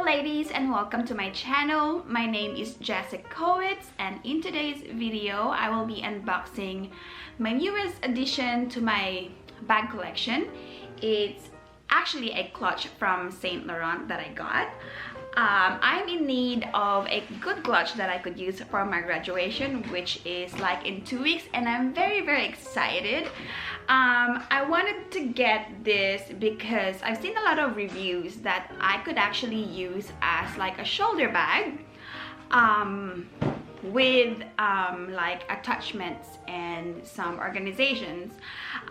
Hello ladies and welcome to my channel. My name is Jessa Kowitz and in today's video I will be unboxing my newest addition to my bag collection. It's actually a clutch from Saint Laurent that I got. I'm in need of a good clutch that I could use for my graduation, which is like in 2 weeks, and I'm very excited. I wanted to get this because I've seen a lot of reviews that I could actually use as like a shoulder bag with like attachments and some organizations.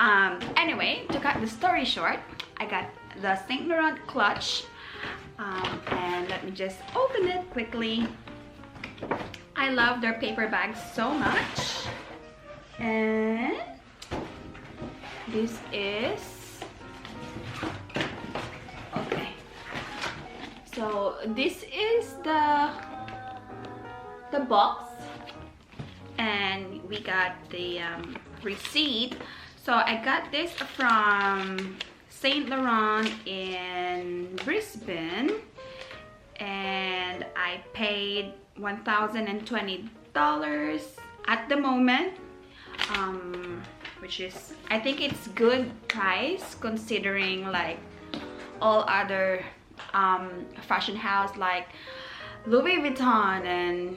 Anyway, to cut the story short, I got the Saint Laurent clutch. And let me just open it quickly. I love their paper bags so much. And this is okay. So this is the box, and we got the receipt. So I got this from Saint Laurent in Brisbane, and I paid $1,020 at the moment, which is, I think it's good price considering like all other fashion house like Louis Vuitton and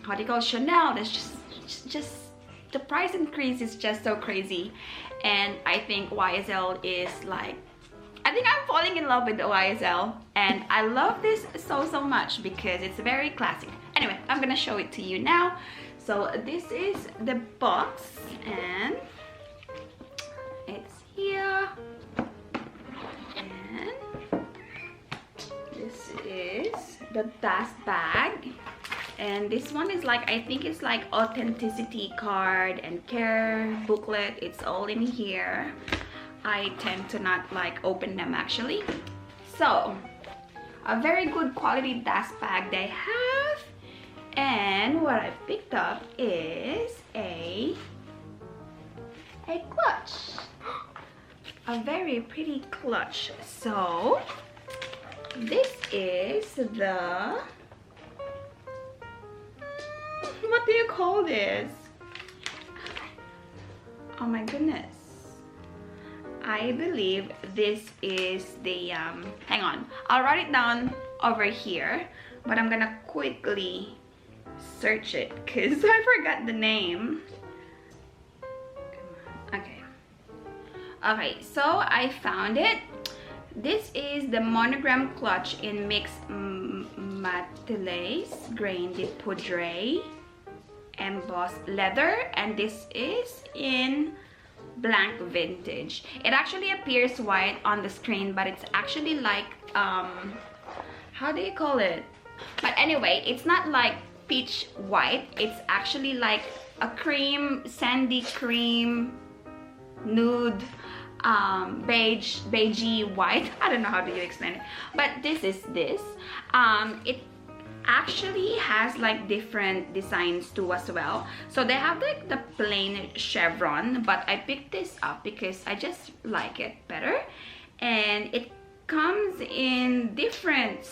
what do you call Chanel. That's just the price increase is just so crazy. And I think YSL is like, I think I'm falling in love with the YSL, and I love this so much because it's very classic. Anyway, I'm gonna show it to you now. So this is the box, and it's here, and this is the dust bag. And this one is like, I think it's like authenticity card and care booklet. It's all in here. I tend to not like open them actually. So a very good quality dust bag they have. And what I picked up is a clutch. A very pretty clutch. So this is the, what do you call this? Oh my goodness. I believe this is the, hang on. I'll write it down over here, but I'm gonna quickly search it because I forgot the name. Okay. Okay, so I found it. This is the monogram clutch in mixed materials, grain de poudre, embossed leather, and this is in blank vintage. It actually appears white on the screen, but it's actually like how do you call it? But anyway, it's not like peach white. It's actually like a cream, sandy cream, nude, beigey white. I don't know how do you explain it, but this is this. It actually has like different designs too as well. So they have like the plain chevron, but I picked this up because I just like it better, and it comes in different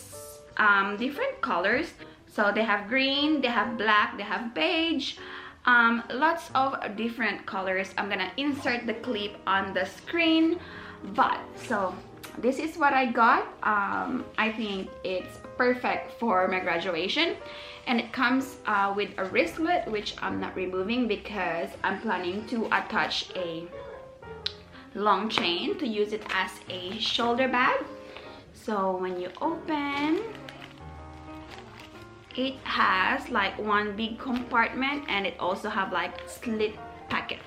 colors. So they have green, they have black, they have beige, lots of different colors. I'm gonna insert the clip on the screen. But so this is what I got. I think it's perfect for my graduation, and it comes with a wristlet, which I'm not removing because I'm planning to attach a long chain to use it as a shoulder bag. So when you open, it has like one big compartment, and it also have like slit pocket,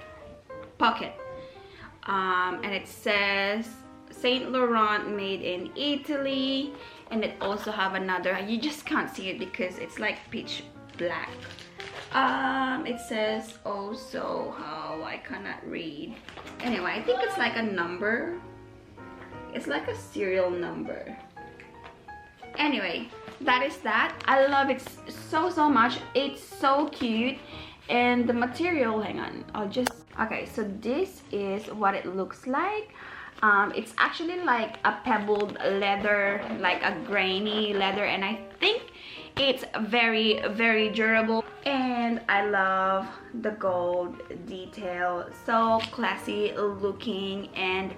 and it says Saint Laurent made in Italy, and it also have another, you just can't see it because it's like pitch black. It says also, how I cannot read. Anyway, I think it's like a number. It's like a serial number. Anyway, that is that. I love it so much. It's so cute, and the material, hang on, I'll just, okay, so this is what it looks like. It's actually like a pebbled leather, like a grainy leather, and I think it's very, very durable. And I love the gold detail, so classy looking, and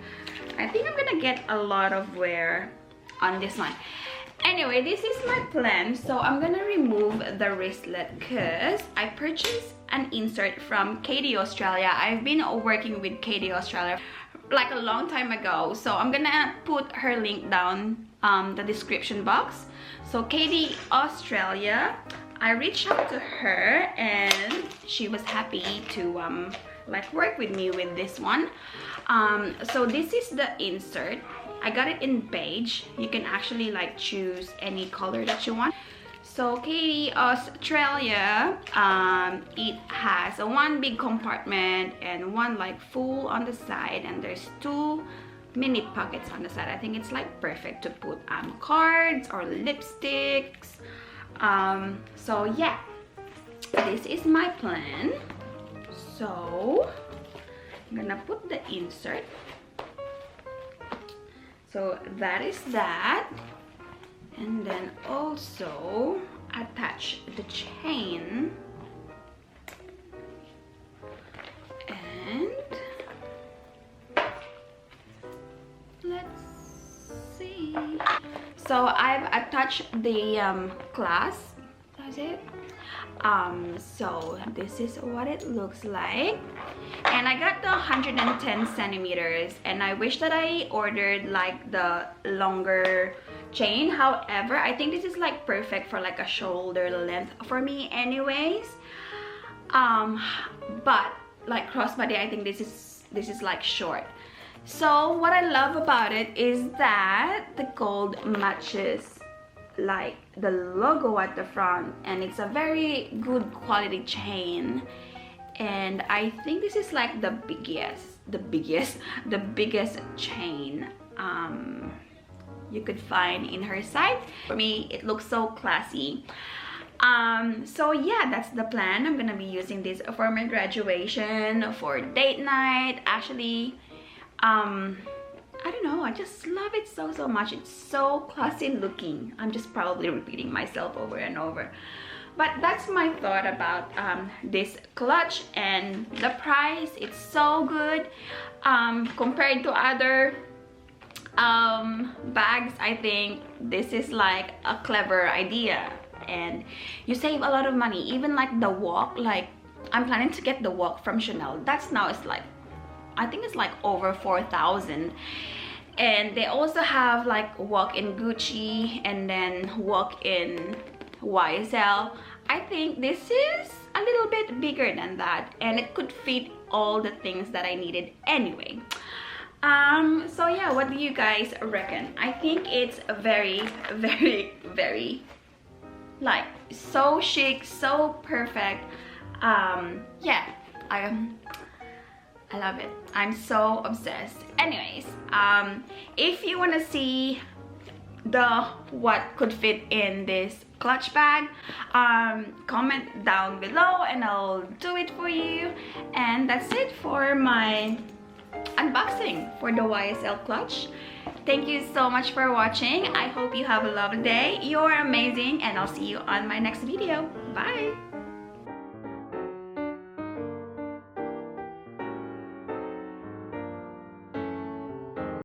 I think I'm gonna get a lot of wear on this one. Anyway, this is my plan. So I'm gonna remove the wristlet because I purchased an insert from Katie Australia. I've been working with Katie Australia like a long time ago, so I'm gonna put her link down the description box. So Katie Australia, I reached out to her and she was happy to like work with me with this one. So this is the insert. I got it in beige. You can actually like choose any color that you want. So Katie Australia, it has one big compartment and one like full on the side, and there's 2 mini pockets on the side. I think it's like perfect to put cards or lipsticks. So yeah, this is my plan. So I'm gonna put the insert. So that is that, and then also attach the chain, and let's see. So I've attached the clasp. That's it. So this is what it looks like, and I got the 110 centimeters, and I wish that I ordered like the longer chain. However, I think this is like perfect for like a shoulder length for me anyways. But like crossbody, I think this is like short. So what I love about it is that the gold matches like the logo at the front, and it's a very good quality chain, and I think this is like the biggest chain you could find in her site. For me, it looks so classy. So yeah, that's the plan. I'm gonna be using this for my graduation, for date night. Actually, I don't know, I just love it so much. It's so classy looking. I'm just probably repeating myself over and over, but that's my thought about this clutch. And the price, it's so good compared to other bags. I think this is like a clever idea, and you save a lot of money. Even like the walk, like I'm planning to get the walk from Chanel. That's now, it's like, I think it's like over 4,000. And they also have like walk in Gucci and then walk in YSL. I think this is a little bit bigger than that, and it could fit all the things that I needed anyway. So yeah, what do you guys reckon? I think it's very like so chic, so perfect. Yeah, I love it. I'm so obsessed. Anyways, if you want to see what could fit in this clutch bag, comment down below and I'll do it for you. And that's it for my unboxing for the YSL clutch. Thank you so much for watching. I hope you have a lovely day. You're amazing, and I'll see you on my next video. Bye.